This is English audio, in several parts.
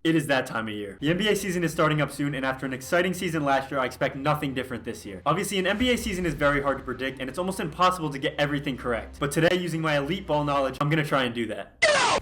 It is that time of year. The NBA season is starting up soon, and after an exciting season last year, I expect nothing different this year. Obviously, an NBA season is very hard to predict, and it's almost impossible to get everything correct. But today, using my elite ball knowledge, I'm going to try and do that.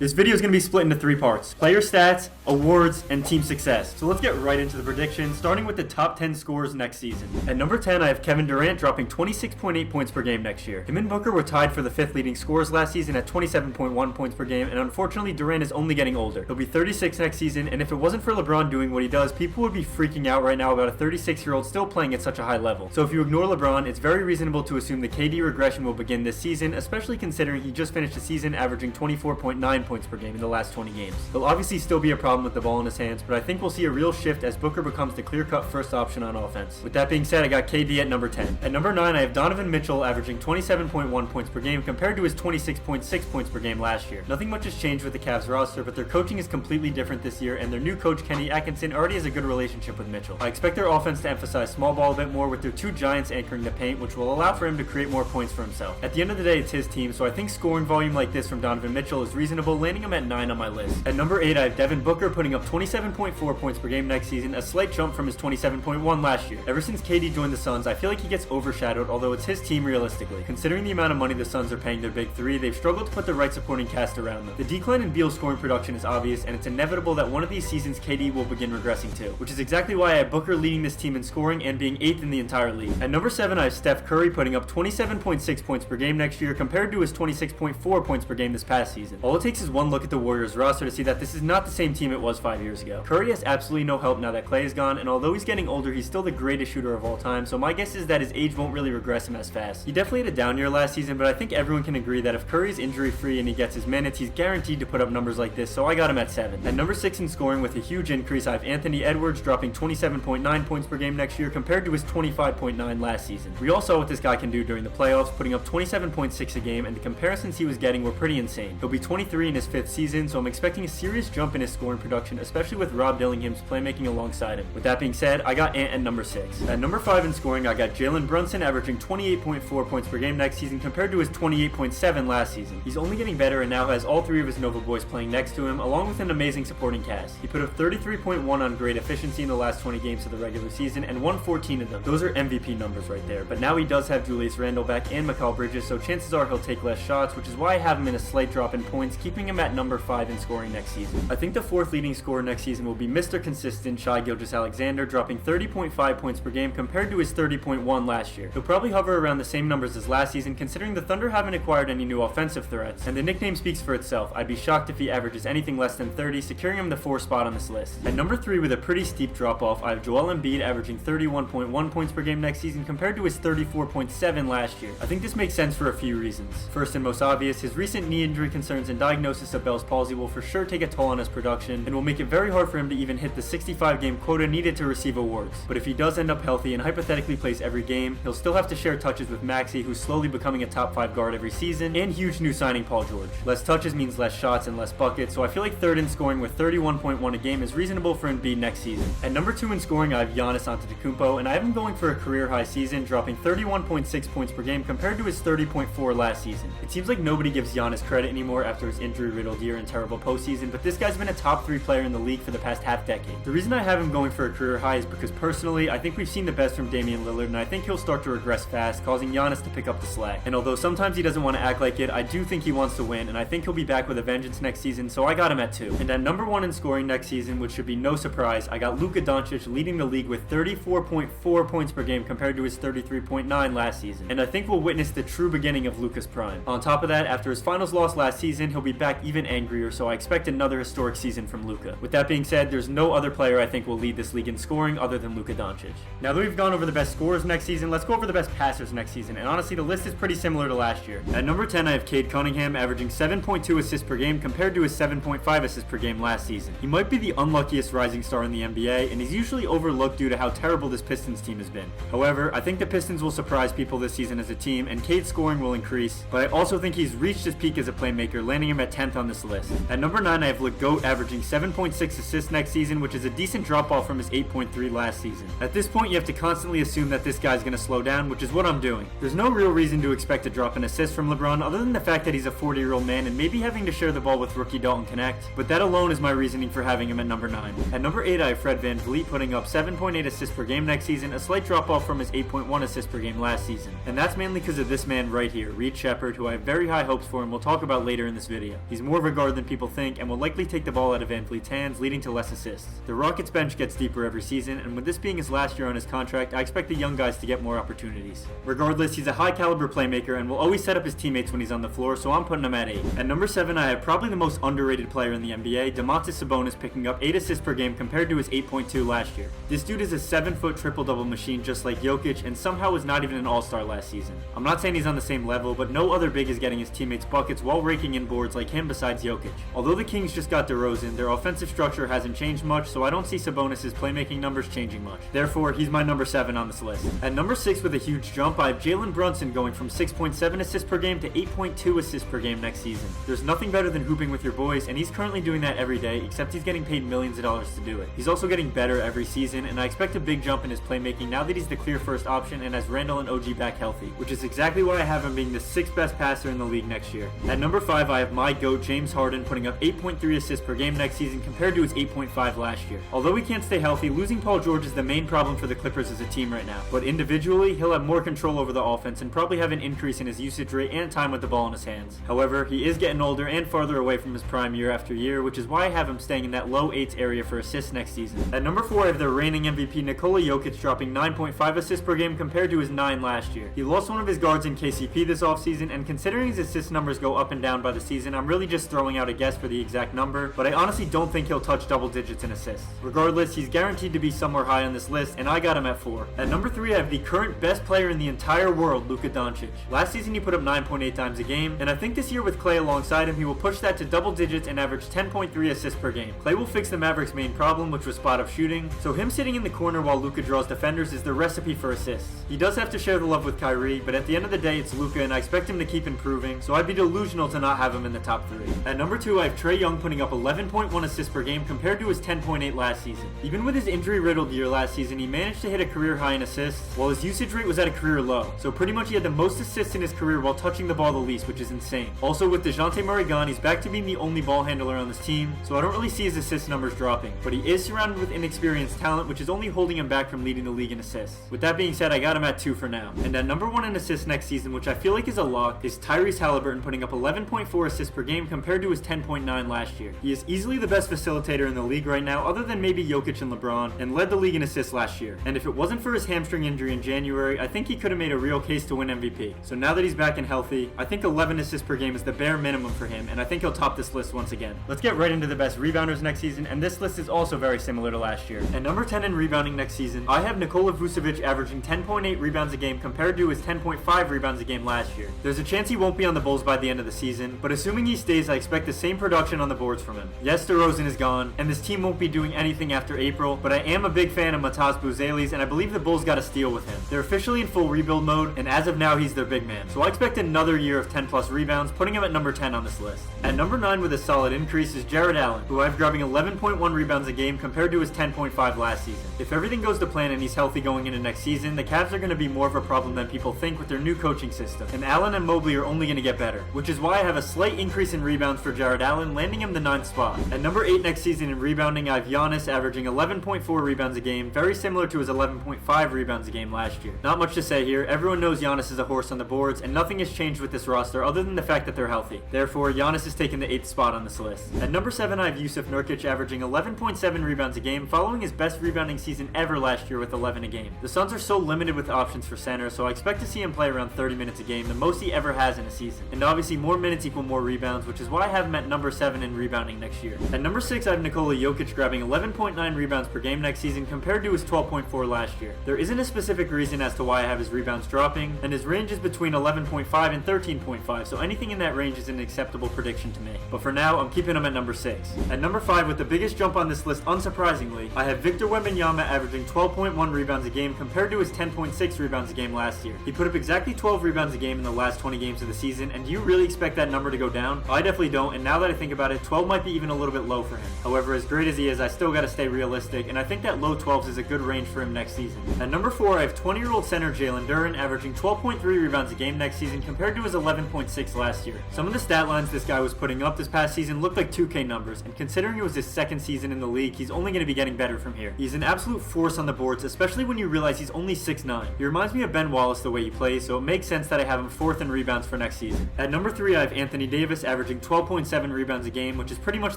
This video is going to be split into 3 parts: player stats, awards, and team success. So let's get right into the predictions, starting with the top 10 scorers next season. At number 10, I have Kevin Durant dropping 26.8 points per game next year. Him and Booker were tied for the 5th leading scorers last season at 27.1 points per game, and unfortunately, Durant is only getting older. He'll be 36 next season, and if it wasn't for LeBron doing what he does, people would be freaking out right now about a 36-year-old still playing at such a high level. So if you ignore LeBron, it's very reasonable to assume the KD regression will begin this season, especially considering he just finished the season averaging 24.9 points per game in the last 20 games. There'll obviously still be a problem with the ball in his hands, but I think we'll see a real shift as Booker becomes the clear-cut first option on offense. With that being said, I got KD at number 10. At number 9, I have Donovan Mitchell averaging 27.1 points per game compared to his 26.6 points per game last year. Nothing much has changed with the Cavs roster, but their coaching is completely different this year, and their new coach Kenny Atkinson already has a good relationship with Mitchell. I expect their offense to emphasize small ball a bit more with their 2 giants anchoring the paint, which will allow for him to create more points for himself. At the end of the day, it's his team, so I think scoring volume like this from Donovan Mitchell is reasonable, landing him at 9 on my list. At number 8, I have Devin Booker putting up 27.4 points per game next season, a slight jump from his 27.1 last year. Ever since KD joined the Suns, I feel like he gets overshadowed, although it's his team realistically. Considering the amount of money the Suns are paying their big 3, they've struggled to put the right supporting cast around them. The decline in Beal's scoring production is obvious, and it's inevitable that one of these seasons KD will begin regressing too, which is exactly why I have Booker leading this team in scoring and being 8th in the entire league. At number 7, I have Steph Curry putting up 27.6 points per game next year compared to his 26.4 points per game this past season. All it takes is one look at the Warriors roster to see that this is not the same team it was 5 years ago. Curry has absolutely no help now that Klay is gone, and although he's getting older, he's still the greatest shooter of all time, so my guess is that his age won't really regress him as fast. He definitely had a down year last season, but I think everyone can agree that if Curry's injury free and he gets his minutes, he's guaranteed to put up numbers like this, so I got him at 7. At number 6 in scoring with a huge increase, I have Anthony Edwards dropping 27.9 points per game next year compared to his 25.9 last season. We all saw what this guy can do during the playoffs, putting up 27.6 a game, and the comparisons he was getting were pretty insane. He'll be 23 in his 5th season, so I'm expecting a serious jump in his scoring production, especially with Rob Dillingham's playmaking alongside him. With that being said, I got Ant at number 6. At number 5 in scoring, I got Jalen Brunson averaging 28.4 points per game next season compared to his 28.7 last season. He's only getting better and now has all 3 of his Nova boys playing next to him, along with an amazing supporting cast. He put up 33.1 on great efficiency in the last 20 games of the regular season and won 14 of them. Those are MVP numbers right there, but now he does have Julius Randle back and Mikal Bridges, so chances are he'll take less shots, which is why I have him in a slight drop in points, keeping him at number 5 in scoring next season. I think the 4th leading scorer next season will be Mr. Consistent Shai Gilgeous-Alexander, dropping 30.5 points per game compared to his 30.1 last year. He'll probably hover around the same numbers as last season, considering the Thunder haven't acquired any new offensive threats, and the nickname speaks for itself. I'd be shocked if he averages anything less than 30, securing him the 4th spot on this list. At number 3, with a pretty steep drop-off, I have Joel Embiid averaging 31.1 points per game next season compared to his 34.7 last year. I think this makes sense for a few reasons. First and most obvious, his recent knee injury concerns and diagnosis of Bell's palsy will for sure take a toll on his production and will make it very hard for him to even hit the 65 game quota needed to receive awards. But if he does end up healthy and hypothetically plays every game, he'll still have to share touches with Maxey, who's slowly becoming a top 5 guard every season, and huge new signing Paul George. Less touches means less shots and less buckets, so I feel like 3rd in scoring with 31.1 a game is reasonable for Embiid next season. At number 2 in scoring, I have Giannis Antetokounmpo, and I have him going for a career high season, dropping 31.6 points per game compared to his 30.4 last season. It seems like nobody gives Giannis credit anymore after his injury-riddled year and terrible postseason, but this guy's been a top 3 player in the league for the past half-decade. The reason I have him going for a career high is because personally, I think we've seen the best from Damian Lillard, and I think he'll start to regress fast, causing Giannis to pick up the slack. And although sometimes he doesn't want to act like it, I do think he wants to win, and I think he'll be back with a vengeance next season, so I got him at 2. And at number 1 in scoring next season, which should be no surprise, I got Luka Doncic leading the league with 34.4 points per game compared to his 33.9 last season. And I think we'll witness the true beginning of Luka's prime. On top of that, after his finals loss last season, he'll be back even angrier, so I expect another historic season from Luka. With that being said, there's no other player I think will lead this league in scoring other than Luka Doncic. Now that we've gone over the best scorers next season, let's go over the best passers next season, and honestly, the list is pretty similar to last year. At number 10, I have Cade Cunningham averaging 7.2 assists per game compared to his 7.5 assists per game last season. He might be the unluckiest rising star in the NBA, and he's usually overlooked due to how terrible this Pistons team has been. However, I think the Pistons will surprise people this season as a team, and Cade's scoring will increase, but I also think he's reached his peak as a playmaker, landing him at at 10th on this list. At number 9, I have LeGoat averaging 7.6 assists next season, which is a decent drop off from his 8.3 last season. At this point, you have to constantly assume that this guy's going to slow down, which is what I'm doing. There's no real reason to expect a drop in assists from LeBron other than the fact that he's a 40-year-old man and maybe having to share the ball with rookie Dalton Connect, but that alone is my reasoning for having him at number 9. At number 8, I have Fred VanVleet putting up 7.8 assists per game next season, a slight drop off from his 8.1 assists per game last season. And that's mainly because of this man right here, Reed Shepherd, who I have very high hopes for and we'll talk about later in this video. He's more of a guard than people think and will likely take the ball out of VanVleet's hands, leading to less assists. The Rockets bench gets deeper every season, and with this being his last year on his contract, I expect the young guys to get more opportunities. Regardless, he's a high caliber playmaker and will always set up his teammates when he's on the floor, so I'm putting him at 8. At number 7, I have probably the most underrated player in the NBA, Domantas Sabonis, picking up 8 assists per game compared to his 8.2 last year. This dude is a 7-foot triple-double machine just like Jokic, and somehow was not even an all-star last season. I'm not saying he's on the same level, but no other big is getting his teammates buckets while raking in boards like him besides Jokic. Although the Kings just got DeRozan, their offensive structure hasn't changed much, so I don't see Sabonis' playmaking numbers changing much. Therefore, he's my number 7 on this list. At number 6 with a huge jump, I have Jalen Brunson going from 6.7 assists per game to 8.2 assists per game next season. There's nothing better than hooping with your boys, and he's currently doing that every day, except he's getting paid millions of dollars to do it. He's also getting better every season, and I expect a big jump in his playmaking now that he's the clear first option and has Randall and OG back healthy, which is exactly why I have him being the 6th best passer in the league next year. At number 5, I have my GOAT James Harden putting up 8.3 assists per game next season compared to his 8.5 last year. Although he can't stay healthy, losing Paul George is the main problem for the Clippers as a team right now, but individually, he'll have more control over the offense and probably have an increase in his usage rate and time with the ball in his hands. However, he is getting older and farther away from his prime year after year, which is why I have him staying in that low 8s area for assists next season. At number 4, I have the reigning MVP Nikola Jokic dropping 9.5 assists per game compared to his 9 last year. He lost one of his guards in KCP this offseason, and considering his assist numbers go up and down by the season, I'm really just throwing out a guess for the exact number, but I honestly don't think he'll touch double digits in assists. Regardless, he's guaranteed to be somewhere high on this list, and I got him at 4. At number 3, I have the current best player in the entire world, Luka Doncic. Last season he put up 9.8 times a game, and I think this year with Klay alongside him, he will push that to double digits and average 10.3 assists per game. Klay will fix the Mavericks' main problem, which was spot-up shooting, so him sitting in the corner while Luka draws defenders is the recipe for assists. He does have to share the love with Kyrie, but at the end of the day, it's Luka, and I expect him to keep improving, so I'd be delusional to not have him in the top 3. At number 2, I have Trae Young putting up 11.1 assists per game compared to his 10.8 last season. Even with his injury-riddled year last season, he managed to hit a career high in assists, while his usage rate was at a career low, so pretty much he had the most assists in his career while touching the ball the least, which is insane. Also, with DeJounte Murray gone, he's back to being the only ball handler on this team, so I don't really see his assist numbers dropping, but he is surrounded with inexperienced talent, which is only holding him back from leading the league in assists. With that being said, I got him at 2 for now. And at number 1 in assists next season, which I feel like is a lock, is Tyrese Halliburton putting up 11.4 assists per game compared to his 10.9 last year. He is easily the best facilitator in the league right now, other than maybe Jokic and LeBron, and led the league in assists last year. And if it wasn't for his hamstring injury in January, I think he could have made a real case to win MVP. So now that he's back and healthy, I think 11 assists per game is the bare minimum for him, and I think he'll top this list once again. Let's get right into the best rebounders next season, and this list is also very similar to last year. At number 10 in rebounding next season, I have Nikola Vucevic averaging 10.8 rebounds a game compared to his 10.5 rebounds a game last year. There's a chance he won't be on the Bulls by the end of the season, but assuming he stays, I expect the same production on the boards from him. Yes, DeRozan is gone, and this team won't be doing anything after April, but I am a big fan of Matas Buzelis, and I believe the Bulls got a steal with him. They're officially in full rebuild mode, and as of now, he's their big man. So I expect another year of 10 plus rebounds, putting him at number 10 on this list. At number 9 with a solid increase is Jared Allen, who I have grabbing 11.1 rebounds a game compared to his 10.5 last season. If everything goes to plan and he's healthy going into next season, the Cavs are going to be more of a problem than people think with their new coaching system, and Allen and Mobley are only going to get better, which is why I have a slight increase in rebounds for Jared Allen, landing him the 9th spot. At number 8 next season in rebounding, I have Giannis averaging 11.4 rebounds a game, very similar to his 11.5 rebounds a game last year. Not much to say here, everyone knows Giannis is a horse on the boards, and nothing has changed with this roster other than the fact that they're healthy. Therefore, Giannis is taking the 8th spot on this list. At number 7, I have Yusuf Nurkic averaging 11.7 rebounds a game, following his best rebounding season ever last year with 11 a game. The Suns are so limited with options for center, so I expect to see him play around 30 minutes a game, the most he ever has in a season. And obviously, more minutes equal more rebounds, which is why I have him at number 7 in rebounding next year. At number 6, I have Nikola Jokic grabbing 11.9 rebounds per game next season compared to his 12.4 last year. There isn't a specific reason as to why I have his rebounds dropping, and his range is between 11.5 and 13.5, so anything in that range is an acceptable prediction to me. But for now, I'm keeping him at number 6. At number 5, with the biggest jump on this list, unsurprisingly, I have Victor Wembanyama averaging 12.1 rebounds a game compared to his 10.6 rebounds a game last year. He put up exactly 12 rebounds a game in the last 20 games of the season, and do you really expect that number to go down? down? I definitely don't, and now that I think about it, 12 might be even a little bit low for him. However, as great as he is, I still gotta stay realistic, and I think that low 12s is a good range for him next season. At number 4, I have 20-year-old center Jalen Duren averaging 12.3 rebounds a game next season compared to his 11.6 last year. Some of the stat lines this guy was putting up this past season looked like 2K numbers, and considering it was his second season in the league, he's only going to be getting better from here. He's an absolute force on the boards, especially when you realize he's only 6'9". He reminds me of Ben Wallace the way he plays, so it makes sense that I have him 4th in rebounds for next season. At number 3, I have Anthony Davis averaging 12.7 rebounds a game, which is pretty much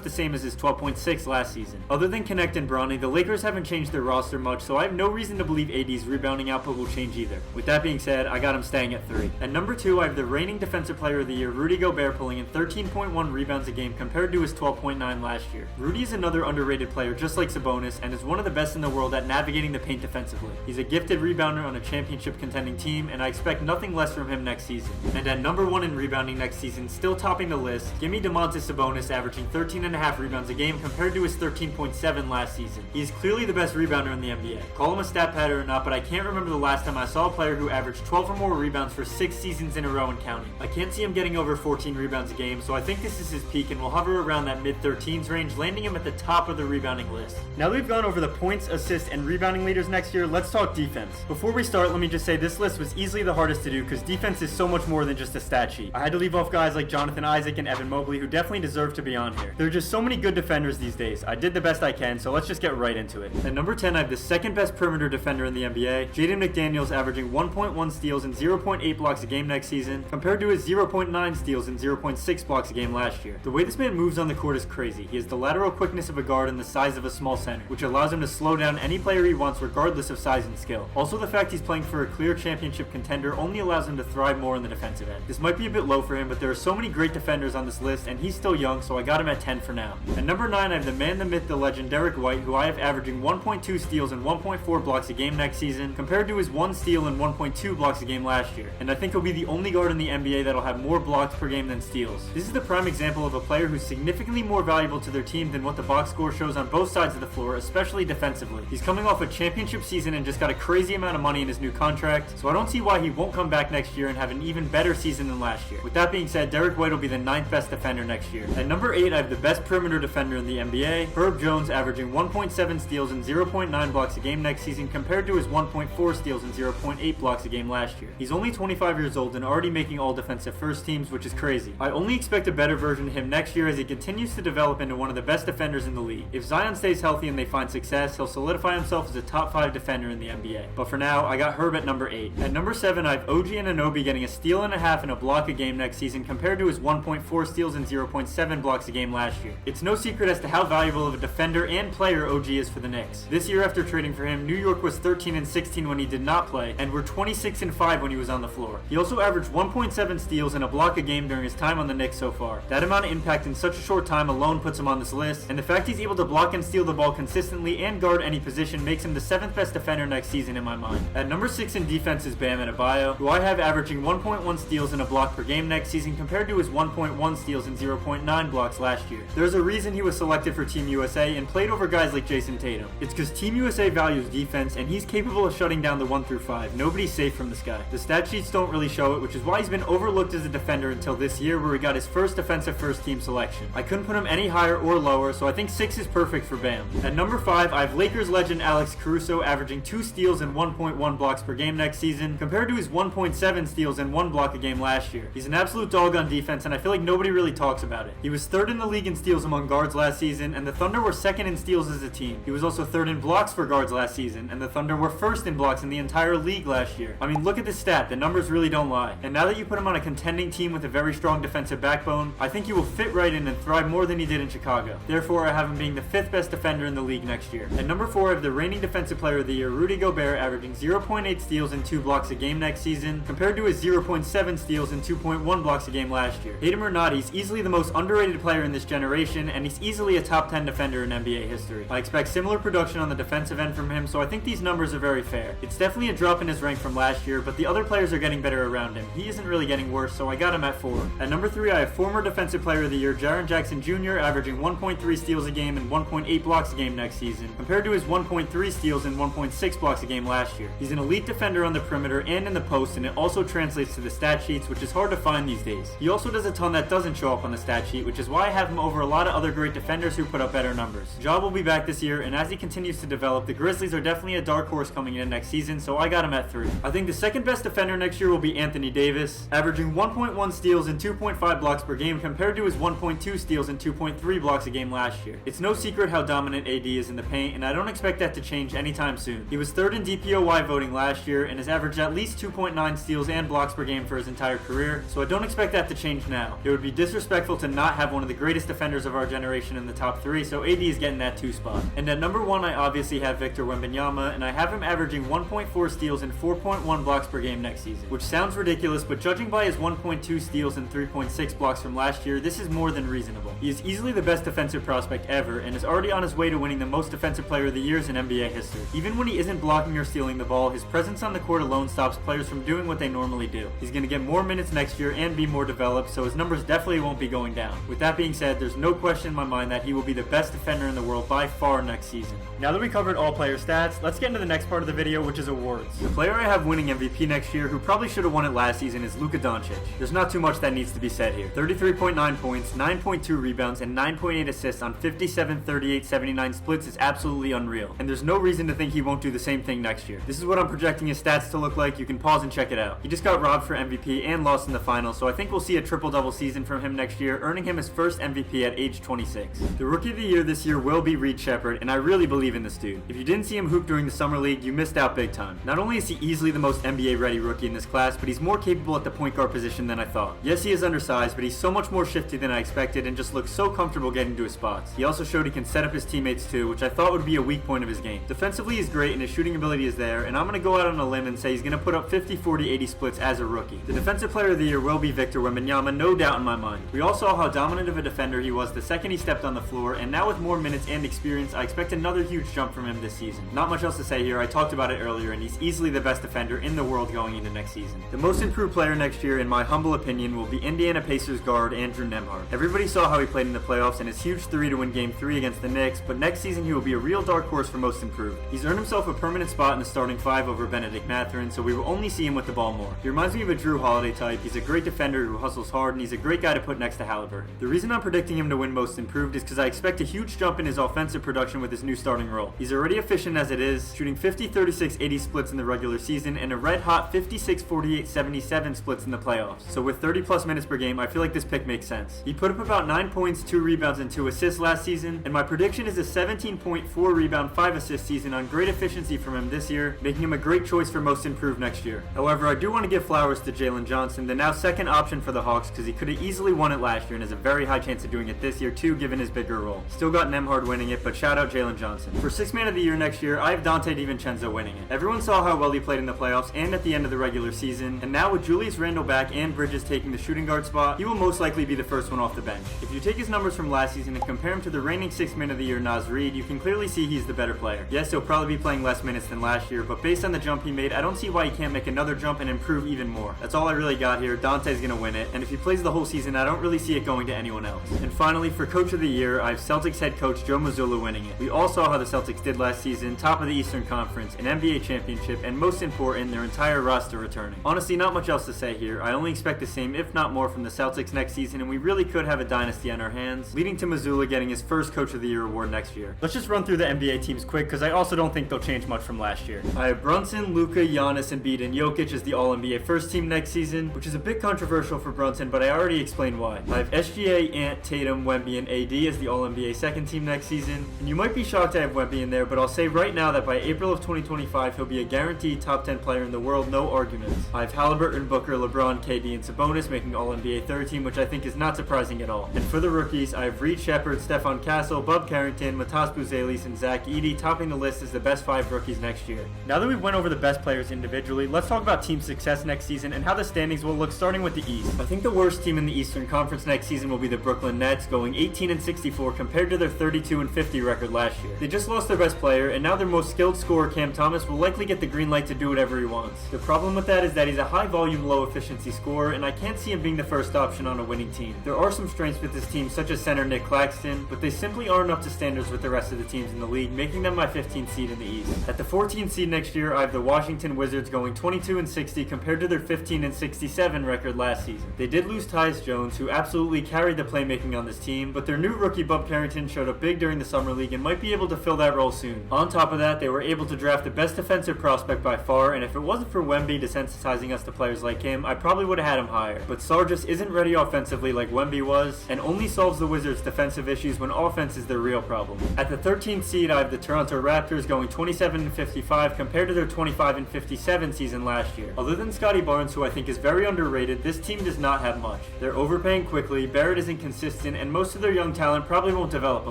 the same as his 12.6 last season. Other than Connect and Bronny, the Lakers haven't changed their roster much, so I have no reason to believe AD's rebounding output will change either. With that being said, I got him staying at 3. At number 2, I have the reigning Defensive Player of the Year, Rudy Gobert, pulling in 13.1 rebounds a game compared to his 12.9 last year. Rudy is another underrated player just like Sabonis, and is one of the best in the world at navigating the paint defensively. He's a gifted rebounder on a championship contending team, and I expect nothing less from him next season. And at number 1 in rebounding next season, still topping the list, give me Domantas Sabonis averaging 13.5 rebounds a game compared to his 13.7 last season. He is clearly the best rebounder in the NBA. Call him a stat padder or not, but I can't remember the last time I saw a player who averaged 12 or more rebounds for 6 seasons in a row and counting. I can't see him getting over 14 rebounds a game, so I think this is his peak and will hover around that mid-13s range, landing him at the top of the rebounding list. Now that we've gone over the points, assists, and rebounding leaders next year, let's talk defense. Before we start, let me just say this list was easily the hardest to do because defense is so much more than just a stat sheet. I had to leave off guys like Jonathan Isaac and Evan Mobley who definitely deserve to be on here. There are just so many good defenders these days. I did the best I can, so let's just get right into it. At number 10, I have the second best perimeter defender in the NBA, Jaden McDaniels, averaging 1.1 steals and 0.8 blocks a game next season, compared to his 0.9 steals and 0.6 blocks a game last year. The way this man moves on the court is crazy. He has the lateral quickness of a guard and the size of a small center, which allows him to slow down any player he wants regardless of size and skill. Also, the fact he's playing for a clear championship contender only allows him to thrive more on the defensive end. This might be a bit low for him, but there are so many great defenders on this list, and he's still young, so I got him at 10 for now. At number 9, I have the man, the myth, the legend, Derek White, who I have averaging 1.2 steals and 1.4 blocks a game next season, compared to his 1 steal and 1.2 blocks a game last year. And I think he'll be the only guard in the NBA that'll have more blocks per game than steals. This is the prime example of a player who's significantly more valuable to their team than what the box score shows on both sides of the floor, especially defensively. He's coming off a championship season and just got a crazy amount of money in his new contract, so I don't see why he won't come back next year and have an even better season than last year. With that being said, Derek White will be the 9th best defender next year. At number 8, I have the best perimeter defender in the NBA, Herb Jones, averaging 1.7 steals and 0.9 blocks a game next season compared to his 1.4 steals and 0.8 blocks a game last year. He's only 25 years old and already making all defensive first teams, which is crazy. I only expect a better version of him next year as he continues to develop into one of the best defenders in the league. If Zion stays healthy and they find success, he'll solidify himself as a top 5 defender in the NBA. But for now, I got Herb at number 8. At number 7, I have OG Anunoby getting a steal and a half and a block a game next season compared to his 1.4 steals and 0.7 blocks a game last year. It's no secret as to how valuable of a defender and player OG is for the Knicks. This year after trading for him, New York was 13-16 when he did not play, and were 26-5 when he was on the floor. He also averaged 1.7 steals and a block a game during his time on the Knicks so far. That amount of impact in such a short time alone puts him on this list, and the fact he's able to block and steal the ball consistently and guard any position makes him the 7th best defender next season in my mind. At number 6 in defense is Bam Adebayo, who I have averaging 1.1 steals and a block per game next season compared to his 1.1 steals and 0.9 blocks last year. There's a reason he was selected for Team USA and played over guys like Jason Tatum. It's because Team USA values defense, and he's capable of shutting down the 1 through 5. Nobody's safe from this guy. The stat sheets don't really show it, which is why he's been overlooked as a defender until this year where he got his first defensive first team selection. I couldn't put him any higher or lower, so I think 6 is perfect for Bam. At number 5, I have Lakers legend Alex Caruso averaging 2 steals and 1.1 blocks per game next season compared to his 1.7 steals and 1 block a game last year. He's an absolute dog on defense, and I feel like nobody really talks about it. He was 3rd in the league in steals among guards last season, and the Thunder were 2nd in steals as a team. He was also 3rd in blocks for guards last season, and the Thunder were 1st in blocks in the entire league last year. I mean, look at this stat. The numbers really don't lie. And now that you put him on a contending team with a very strong defensive backbone, I think he will fit right in and thrive more than he did in Chicago. Therefore, I have him being the 5th best defender in the league next year. At number 4, I have the reigning defensive player of the year, Rudy Gobert, averaging 0.8 steals and 2 blocks a game next season, compared to his 0.7 steals and 2.1 blocks a game last year. Hate him or not, he's easily the most underrated player in this generation, and he's easily a top 10 defender in NBA history. I expect similar production on the defensive end from him, so I think these numbers are very fair. It's definitely a drop in his rank from last year, but the other players are getting better around him. He isn't really getting worse, so I got him at 4. At number 3, I have former defensive player of the year, Jaren Jackson Jr., averaging 1.3 steals a game and 1.8 blocks a game next season, compared to his 1.3 steals and 1.6 blocks a game last year. He's an elite defender on the perimeter and in the post, and it also translates to the stat sheets, which is hard to find these days. He also does a ton one that doesn't show up on the stat sheet, which is why I have him over a lot of other great defenders who put up better numbers. Ja will be back this year, and as he continues to develop, the Grizzlies are definitely a dark horse coming in next season, so I got him at 3. I think the second best defender next year will be Anthony Davis, averaging 1.1 steals and 2.5 blocks per game compared to his 1.2 steals and 2.3 blocks a game last year. It's no secret how dominant AD is in the paint, and I don't expect that to change anytime soon. He was 3rd in DPOY voting last year and has averaged at least 2.9 steals and blocks per game for his entire career, so I don't expect that to change now. It would be disrespectful to not have one of the greatest defenders of our generation in the top 3, so AD is getting that 2 spot. And at number 1, I obviously have Victor Wembanyama, and I have him averaging 1.4 steals and 4.1 blocks per game next season, which sounds ridiculous, but judging by his 1.2 steals and 3.6 blocks from last year, this is more than reasonable. He is easily the best defensive prospect ever, and is already on his way to winning the most defensive player of the years in NBA history. Even when he isn't blocking or stealing the ball, his presence on the court alone stops players from doing what they normally do. He's going to get more minutes next year and be more developed, so his numbers definitely won't be going down. With that being said, there's no question in my mind that he will be the best defender in the world by far next season. Now that we covered all player stats, let's get into the next part of the video, which is awards. The player I have winning MVP next year, who probably should have won it last season, is Luka Doncic. There's not too much that needs to be said here. 33.9 points, 9.2 rebounds, and 9.8 assists on 57, 38, 79 splits is absolutely unreal, and there's no reason to think he won't do the same thing next year. This is what I'm projecting his stats to look like. You can pause and check it out. He just got robbed for MVP and lost in the finals, so I think we'll see a triple-double season from him next year, earning him his first MVP at age 26. The Rookie of the Year this year will be Reed Shepherd, and I really believe in this dude. If you didn't see him hoop during the Summer League, you missed out big time. Not only is he easily the most NBA-ready rookie in this class, but he's more capable at the point guard position than I thought. Yes, he is undersized, but he's so much more shifty than I expected and just looks so comfortable getting to his spots. He also showed he can set up his teammates too, which I thought would be a weak point of his game. Defensively, he's great and his shooting ability is there, and I'm going to go out on a limb and say he's going to put up 50, 40, 80 splits as a rookie. The Defensive Player of the Year will be Victor Wembanyama, no doubt in my mind. We all saw how dominant of a defender he was the second he stepped on the floor, and now with more minutes and experience, I expect another huge jump from him this season. Not much else to say here, I talked about it earlier, and he's easily the best defender in the world going into next season. The most improved player next year, in my humble opinion, will be Indiana Pacers guard Andrew Nembhard. Everybody saw how he played in the playoffs and his huge 3 to win Game 3 against the Knicks, but next season he will be a real dark horse for most improved. He's earned himself a permanent spot in the starting 5 over Benedict Mathurin, so we will only see him with the ball more. He reminds me of a Drew Holiday type. He's a great defender who hustles hard, and he's a great guy to put next to Halliburton. The reason I'm predicting him to win most improved is because I expect a huge jump in his offensive production with his new starting role. He's already efficient as it is, shooting 50, 36, 80 splits in the regular season and a red hot 56, 48, 77 splits in the playoffs. So with 30 plus minutes per game, I feel like this pick makes sense. He put up about 9 points, 2 rebounds, and 2 assists last season, and my prediction is a 17.4 rebound, 5 assist season on great efficiency from him this year, making him a great choice for most improved next year. However, I do want to give flowers to Jalen Johnson, the now second option for the Hawks, because he could have easily won it last year and has a very high chance of doing it this year too, given his bigger role. Still got Nembhard winning it, but shout out Jalen Johnson. For 6th Man of the Year next year, I have Dante DiVincenzo winning it. Everyone saw how well he played in the playoffs and at the end of the regular season, and now with Julius Randle back and Bridges taking the shooting guard spot, he will most likely be the first one off the bench. If you take his numbers from last season and compare him to the reigning 6th Man of the Year Naz Reid, you can clearly see he's the better player. Yes, he'll probably be playing less minutes than last year, but based on the jump he made, I don't see why he can't make another jump and improve even more. That's all I really got here. Dante's gonna win it, and if he plays the whole season, I don't really see it going to anyone else. And finally, for Coach of the Year, I have Celtics head coach Joe Mazzulla winning it. We all saw how the Celtics did last season, top of the Eastern Conference, an NBA championship, and most important, their entire roster returning. Honestly, not much else to say here. I only expect the same, if not more, from the Celtics next season, and we really could have a dynasty on our hands, leading to Mazzulla getting his first Coach of the Year award next year. Let's just run through the NBA teams quick, because I also don't think they'll change much from last year. I have Brunson, Luka, Giannis, Embiid, and Jokic as the All-NBA first team next season, which is a bit controversial for Brunson, but I already explained why. I have SGA, Ant, Tatum, Wemby, and AD as the All-NBA second team next season, and you might be shocked I have Wemby in there, but I'll say right now that by April of 2025, he'll be a guaranteed top 10 player in the world, no arguments. I have Halliburton, Booker, LeBron, KD, and Sabonis making All-NBA third team, which I think is not surprising at all. And for the rookies, I have Reed Shepherd, Stephon Castle, Bub Carrington, Matas Buzelis, and Zach Edey topping the list as the best 5 rookies next year. Now that we've went over the best players individually, let's talk about team success next season and how the standings will look starting with the East. I think the worst team in the Eastern Conference next season will be the Brooklyn Nets, going 18-64 compared to their 32-50 record last year. They just lost their best player, and now their most skilled scorer, Cam Thomas, will likely get the green light to do whatever he wants. The problem with that is that he's a high-volume, low-efficiency scorer, and I can't see him being the first option on a winning team. There are some strengths with this team, such as center Nick Claxton, but they simply aren't up to standards with the rest of the teams in the league, making them my 15th seed in the East. At the 14th seed next year, I have the Washington Wizards going 22-60 compared to their 15-67 record last season. They did lose Tyus Jones, who absolutely carried the playmaking on this team, but their new rookie Bub Carrington showed up big during the summer league and might be able to fill that role soon. On top of that, they were able to draft the best defensive prospect by far, and if it wasn't for Wemby desensitizing us to players like him, I probably would have had him higher. But Sarr just isn't ready offensively like Wemby was, and only solves the Wizards' defensive issues when offense is their real problem. At the 13th seed, I have the Toronto Raptors going 27-55 compared to their 25-57 season last year. Other than Scotty Barnes, who I think is very underrated, this team does not have much. They're overpaying quickly, Barrett isn't consistent, and most of their young talent probably won't develop a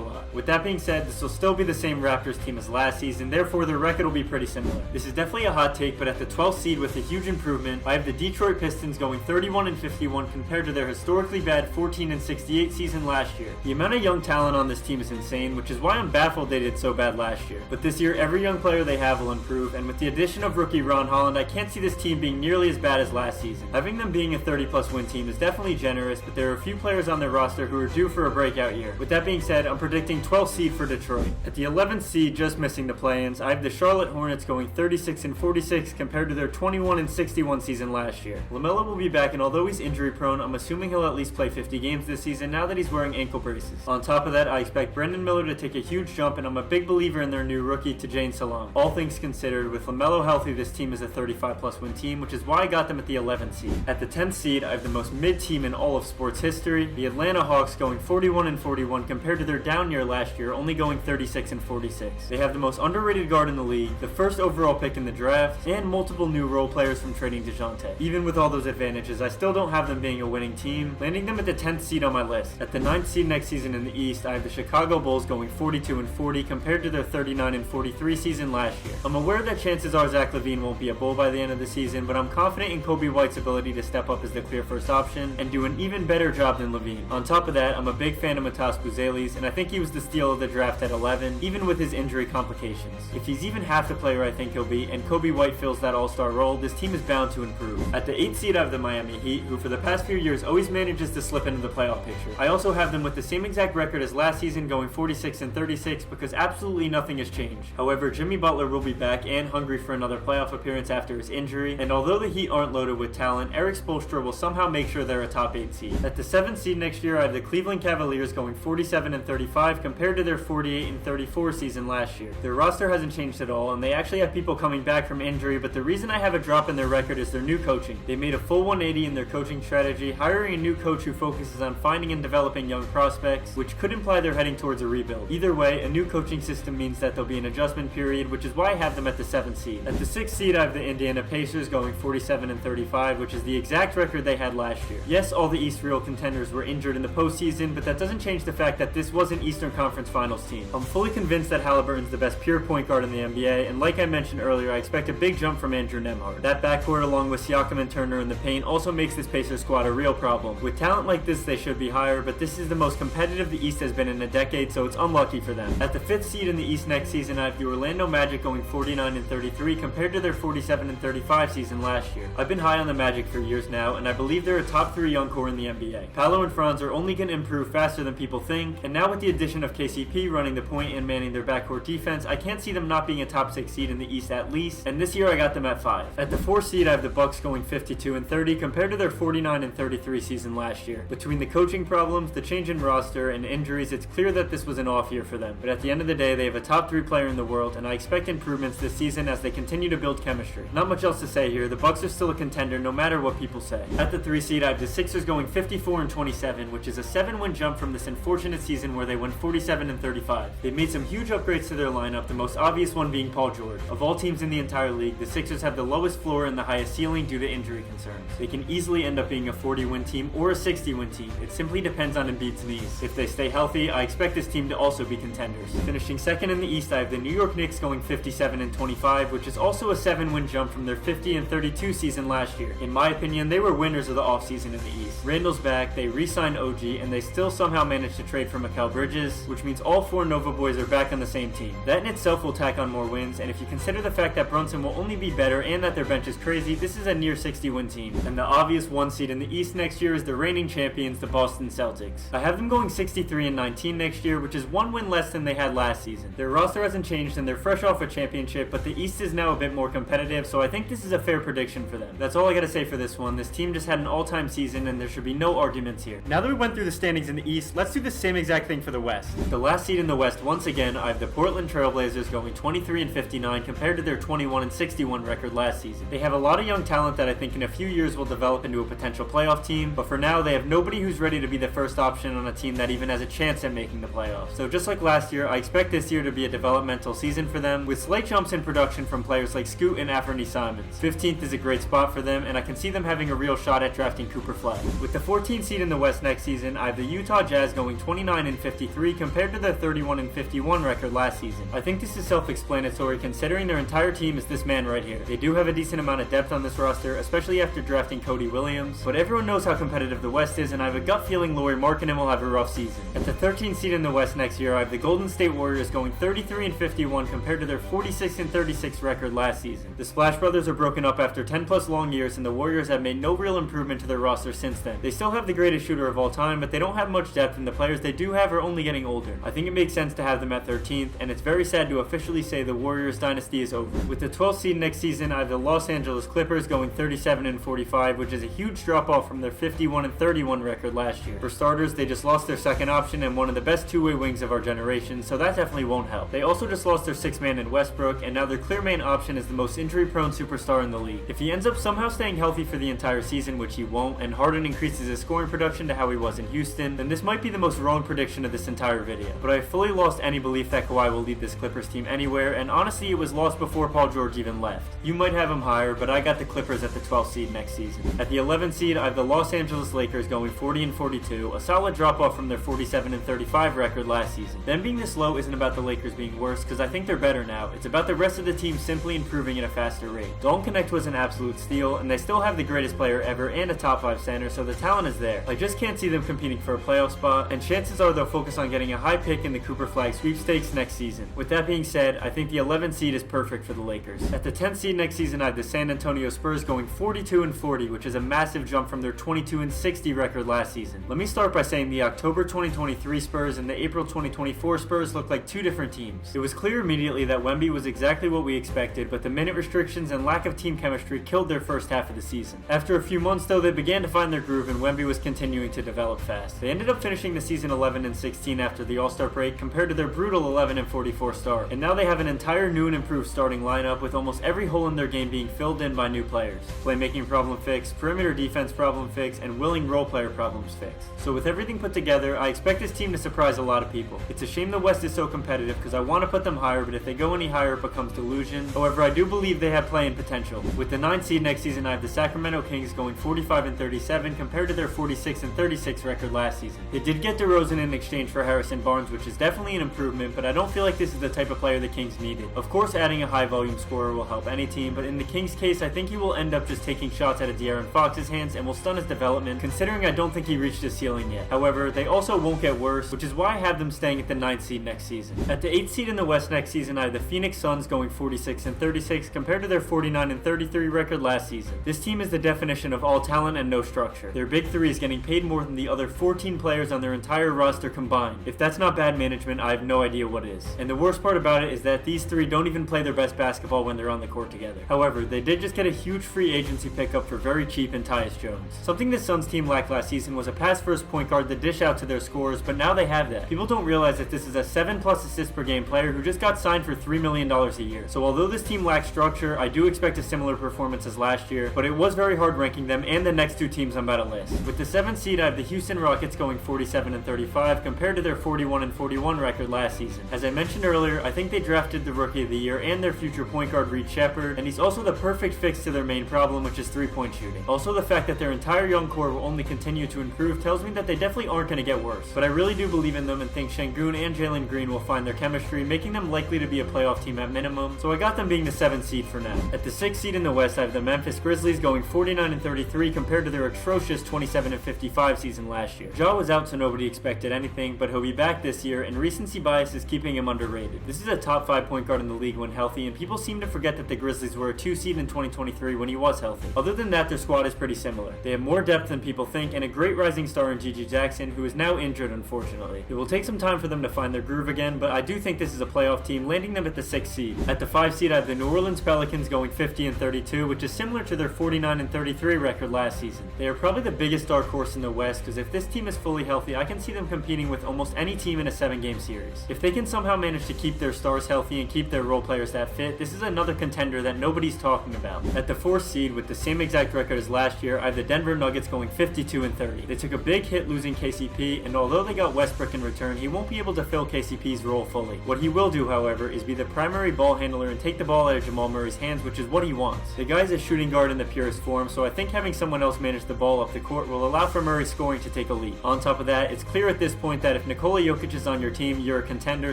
lot. With that being said, this will still be the same Raptors team as last season, therefore their record will be pretty similar. This is definitely a hot take, but at the 12th seed with a huge improvement, I have the Detroit Pistons going 31-51 compared to their historically bad 14-68 season last year. The amount of young talent on this team is insane, which is why I'm baffled they did so bad last year. But this year, every young player they have will improve, and with the addition of rookie Ron Holland, I can't see this team being nearly as bad as last season. Having them being a 30+ win team is definitely generous, but there are a few players on their roster who are due for a breakout year. With that being said, I'm predicting 12th seed for Detroit. At the 11th seed, just missing the play-ins, I have the Charlotte Hornets going 36-46 compared to their 21-61 season last year. LaMelo will be back, and although he's injury prone, I'm assuming he'll at least play 50 games this season now that he's wearing ankle braces. On top of that, I expect Brendan Miller to take a huge jump, and I'm a big believer in their new rookie, Tajane Salam. All things considered, with LaMelo healthy, this team is a 35+ win team, which is why I got them at the 11th seed. At the 10th seed, I have the most mid team in all of sports history, the Atlanta Hawks going 41-41 compared to their down year last year, only going 36-46. They have the most underrated guard in the league, the first overall pick in the draft, and multiple new role players from trading DeJounte. Even with all those advantages, I still don't have them being a winning team, landing them at the 10th seed on my list. At the 9th seed next season in the East, I have the Chicago Bulls going 42-40 compared to their 39-43 season last year. I'm aware that chances are Zach LaVine won't be a Bull by the end of the season, but I'm confident in Kobe White's ability to step up as the clear first option and do an even better job than LaVine. On top of that, I'm a big fan of Matas Buzelis, and I think he was the steal of the draft at 11, even with his injury complications. If he's even half the player I think he'll be, and Kobe White fills that all-star role, this team is bound to improve. At the 8th seed, I have the Miami Heat, who for the past few years always manages to slip into the playoff picture. I also have them with the same exact record as last season, going 46-36, because absolutely nothing has changed. However, Jimmy Butler will be back and hungry for another playoff appearance after his injury, and although the Heat aren't loaded with talent, Eric Spoelstra will somehow make sure they're a top 8 seed. At the 7th seed next year, I have the Cleveland Cavaliers going 47-35 compared to their 48-34 season last year. Their roster hasn't changed at all, and they actually have people coming back from injury, but the reason I have a drop in their record is their new coaching. They made a full 180 in their coaching strategy, hiring a new coach who focuses on finding and developing young prospects, which could imply they're heading towards a rebuild. Either way, a new coaching system means that there'll be an adjustment period, which is why I have them at the 7th seed. At the 6th seed, I have the Indiana Pacers going 47-35, which is the exact record they had last year. Yes, all the East real contenders were injured in the postseason, but that doesn't change the fact that this was an Eastern Conference Finals team. I'm fully convinced that Halliburton's the best pure point guard in the NBA, and like I mentioned earlier, I expect a big jump from Andrew Nembhard. That backcourt along with Siakam and Turner in the paint also makes this Pacers squad a real problem. With talent like this, they should be higher, but this is the most competitive the East has been in a decade, so it's unlucky for them. At the 5th seed in the East next season, I have the Orlando Magic going 49-33 compared to their 47-35 season last year. I've been high on the Magic for years now, and I believe they're a top 3 young core in the NBA. Paolo and Franz are only going to improve faster than people think, and now with the addition of KCP running the point and manning their backcourt defense, I can't see them not being a top 6 seed in the East at least, and this year I got them at 5. At the 4th seed, I have the Bucks going 52-30 compared to their 49-33 season last year. Between the coaching problems, the change in roster, and injuries, it's clear that this was an off year for them. But at the end of the day, they have a top 3 player in the world, and I expect improvements this season as they continue to build chemistry. Not much else to say here, the Bucks are still a contender no matter what people say. At the 3 seed, I have the Sixers going 54-27, which is a 7-win jump from this unfortunate season where they went 47-35. They've made some huge upgrades to their lineup, the most obvious one being Paul George. Of all teams in the entire league, the Sixers have the lowest floor and the highest ceiling due to injury concerns. They can easily end up being a 40-win team or a 60-win team. It simply depends on Embiid's knees. If they stay healthy, I expect this team to also be contenders. Finishing second in the East, I have the New York Knicks going 57-25, which is also a 7-win jump from their 50-32 season last year. In my opinion, they were winners of the offseason in the East. Randall's back, they re-signed OG, and they still somehow managed to trade for Mikal Bridges, which means all 4 Nova boys are back on the same team. That in itself will tack on more wins, and if you consider the fact that Brunson will only be better and that their bench is crazy, this is a near 60-win team. And the obvious 1 seed in the East next year is the reigning champions, the Boston Celtics. I have them going 63-19 next year, which is 1 win less than they had last season. Their roster hasn't changed and they're fresh off a championship, but the East is now a bit more competitive, so I think this is a fair prediction for them. That's all I gotta say for this one. This team just had an all-time season, season, and there should be no arguments here. Now that we went through the standings in the East, let's do the same exact thing for the West. The last seed in the West, once again, I have the Portland Trailblazers going 23-59 compared to their 21-61 record last season. They have a lot of young talent that I think in a few years will develop into a potential playoff team, but for now they have nobody who's ready to be the first option on a team that even has a chance at making the playoffs. So just like last year, I expect this year to be a developmental season for them, with slight jumps in production from players like Scoot and Anthony Simons. 15th is a great spot for them, and I can see them having a real shot at drafting Cooper Flag. With the 14th seed in the West next season, I have the Utah Jazz going 29-53 compared to their 31-51 record last season. I think this is self-explanatory considering their entire team is this man right here. They do have a decent amount of depth on this roster, especially after drafting Cody Williams, but everyone knows how competitive the West is, and I have a gut feeling Lauri Markkanen will have a rough season. At the 13th seed in the West next year, I have the Golden State Warriors going 33-51 compared to their 46-36 record last season. The Splash Brothers are broken up after 10 plus long years, and the Warriors have made no real improvement to their roster since then. They still have the greatest shooter of all time, but they don't have much depth, and the players they do have are only getting older. I think it makes sense to have them at 13th, and it's very sad to officially say the Warriors dynasty is over. With the 12th seed next season, I have the Los Angeles Clippers going 37-45, which is a huge drop off from their 51-31 record last year. For starters, they just lost their second option and one of the best two-way wings of our generation, so that definitely won't help. They also just lost their sixth man in Westbrook, and now their clear main option is the most injury-prone superstar in the league. If he ends up somehow staying healthy for the entire season, which he won't, and Harden increases his scoring production to how he was in Houston, then this might be the most wrong prediction of this entire video. But I fully lost any belief that Kawhi will lead this Clippers team anywhere, and honestly it was lost before Paul George even left. You might have him higher, but I got the Clippers at the 12th seed next season. At the 11th seed, I have the Los Angeles Lakers going 40-42, a solid drop off from their 47-35 record last season. Them being this low isn't about the Lakers being worse, because I think they're better now. It's about the rest of the team simply improving at a faster rate. Dalton Connect was an absolute steal, and they still have the greatest player ever and a top 5 center, so the talent is there. I just can't see them competing for a playoff spot, and chances are they'll focus on getting a high pick in the Cooper Flag sweepstakes next season. With that being said, I think the 11th seed is perfect for the Lakers. At the 10th seed next season, I have the San Antonio Spurs going 42-40, which is a massive jump from their 22-60 record last season. Let me start by saying the October 2023 Spurs and the April 2024 Spurs looked like two different teams. It was clear immediately that Wemby was exactly what we expected, but the minute restrictions and lack of team chemistry killed their first half of the season. After a few months though, they began to find their groove and Wemby was continuing to develop fast. They ended up finishing the season 11-16 after the All-Star break compared to their brutal 11-44 start, and now they have an entire new and improved starting lineup with almost every hole in their game being filled in by new players. Playmaking problem fixed, perimeter defense problem fixed, and willing role player problems fixed. So with everything put together, I expect this team to surprise a lot of people. It's a shame the West is so competitive because I want to put them higher, but if they go any higher it becomes delusion. However, I do believe they have play-in potential. With the 9th seed next season, I have the Sacramento Kings going 45-37 compared to their 46-36 record last season. They did get DeRozan in exchange for Harrison Barnes, which is definitely an improvement, but I don't feel like this is the type of player the Kings needed. Of course, adding a high-volume scorer will help any team, but in the Kings' case, I think he will end up just taking shots out of De'Aaron Fox's hands and will stun his development, considering I don't think he reached his ceiling yet. However, they also won't get worse, which is why I have them staying at the 9th seed next season. At the 8th seed in the West next season, I have the Phoenix Suns going 46-36 compared to their 49-33 record last season. This team is the definition of all talent and no structure. Their big three is getting paid more than the other 14 players on their entire roster combined. If that's not bad management, I have no idea what is. And the worst part about it is that these three don't even play their best basketball when they're on the court together. However, they did just get a huge free agency pickup for very cheap in Tyus Jones. Something the Suns team lacked last season was a pass-first point guard that dish out to their scorers, but now they have that. People don't realize that this is a 7+ assists per game player who just got signed for $3 million a year. So although this team lacks structure, I do expect a similar performance as last year, but it was very hard ranking them and the next two teams I'm about to list. With the 7th seed, I have the Houston Rockets going 47-35 compared to their 41-41 record last season. As I mentioned earlier, I think they drafted the Rookie of the Year and their future point guard Reed Shepherd, and he's also the perfect fix to their main problem, which is three-point shooting. Also, the fact that their entire young core will only continue to improve tells me that they definitely aren't going to get worse. But I really do believe in them and think Şengün and Jalen Green will find their chemistry, making them likely to be a playoff team at minimum, so I got them being the 7th seed for now. At the 6th seed in the West, I have the Memphis Grizzlies going 49-33 compared to their atrocious 27-55 season last year. Ja was out, so nobody expected anything, but he'll be back this year, and recency bias is keeping him underrated. This is a top 5 point guard in the league when healthy, and people seem to forget that the Grizzlies were a 2 seed in 2023 when he was healthy. Other than that, their squad is pretty similar. They have more depth than people think, and a great rising star in Gigi Jackson, who is now injured unfortunately. It will take some time for them to find their groove again, but I do think this is a playoff team, landing them at the 6th seed. At the 5 seed, I have the New Orleans Pelicans going 50-32, which is similar to their 49-33 record last season. They are probably the biggest dark horse in the West because if this team is fully healthy, I can see them competing with almost any team in a 7-game series. If they can somehow manage to keep their stars healthy and keep their role players that fit, this is another contender that nobody's talking about. At the 4th seed with the same exact record as last year, I have the Denver Nuggets going 52-30. They took a big hit losing KCP, and although they got Westbrook in return, he won't be able to fill KCP's role fully. What he will do, however, is be the primary ball handler and take the ball out of Jamal Murray's hands, which is what he wants. The guy's a shooting guard in the purest form, so I think having someone else manage the ball up the court will allow for Murray's scoring to take a leap. On top of that, it's clear at this point that if Nikola Jokic is on your team, you're a contender,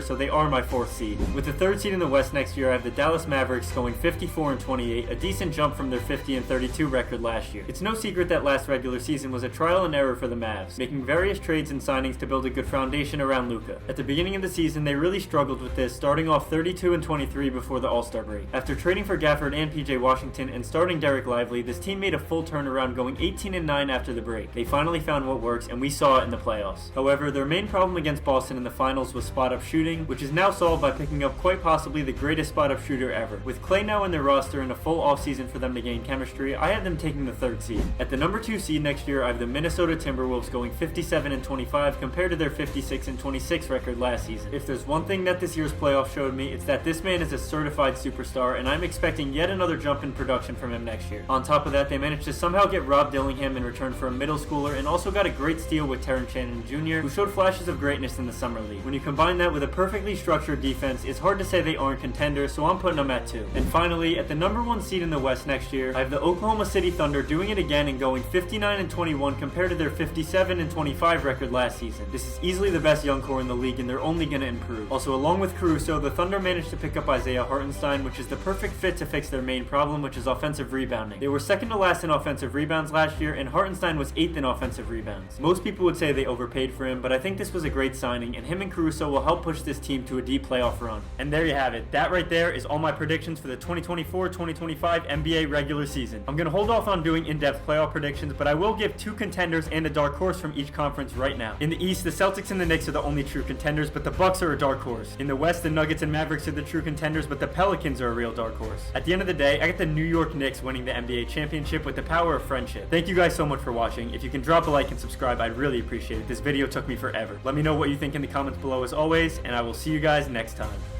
so they are my 4th seed. With the 3rd seed in the West next year, I have the Dallas Mavericks going 54-28, a decent jump from their 50-32 record last year. It's no secret that last regular season was a trial and error for the Mavs, making various trades and signings to build a good foundation around Luka. At the beginning of the season, they really struggled with this, starting off 32-23 before the All-Star break. After trading for Gafford and PJ Washington and starting Derek Lively, this team made a full turnaround, going 18-9 after the break. They finally found what works, and we saw it in the playoffs. However, their main problem against Boston in the finals was spot-up shooting, which is now solved by picking up quite possibly the greatest spot-up shooter ever. With Klay now in their roster and a full offseason for them to gain chemistry, I have them taking the 3rd seed. At the number 2 seed next year, I have the Minnesota Timberwolves going 57-25 compared to their 56-26 record last season. If there's one thing that this year's playoff showed me, it's that this man is a certified superstar, and I'm expecting yet another jump in production from him next year. On top of that, they managed to somehow get Rob Dillingham in return for a middle schooler, and also got a great steal with Terrence Shannon Jr., who showed flashes of greatness in the summer league. When you combine that with a perfectly structured defense, it's hard to say they aren't contenders, so I'm putting them at 2. And finally, at the number 1 seed in the West next year, I have the Oklahoma City Thunder doing it again and going 59-21 compared to their 57-25 record last season. This is easily the best young core in the league, and they're only going to improve. Also, along with Caruso, the Thunder managed to pick up Isaiah Hartenstein, which is the perfect fit to fix their main problem, which is offensive rebounding. They were second to last in offensive rebounds last year, and Hartenstein was 8th in offensive rebounds. Most people would say they overpaid for him, but I think this was a great signing, and him and Caruso will help push this team to a deep playoff run. And there you have it. That right there is all my predictions for the 2024-2025 NBA regular season. I'm going to hold off on doing in-depth playoff predictions, but I will give 2 contenders and a dark horse from each conference right now. In the East, the Celtics and the Knicks are the only true contenders, but the Bucks are a dark horse. In the West, the Nuggets and Mavericks are the true contenders, but the Pelicans are a real dark horse. At the end of the day, I got the New York Knicks winning the NBA championship with the power of friendship. Thank you guys so much for watching. If you can drop a like and subscribe, I'd really appreciate it. This video took me forever. Let me know what you think in the comments below as always, and I will see you guys next time.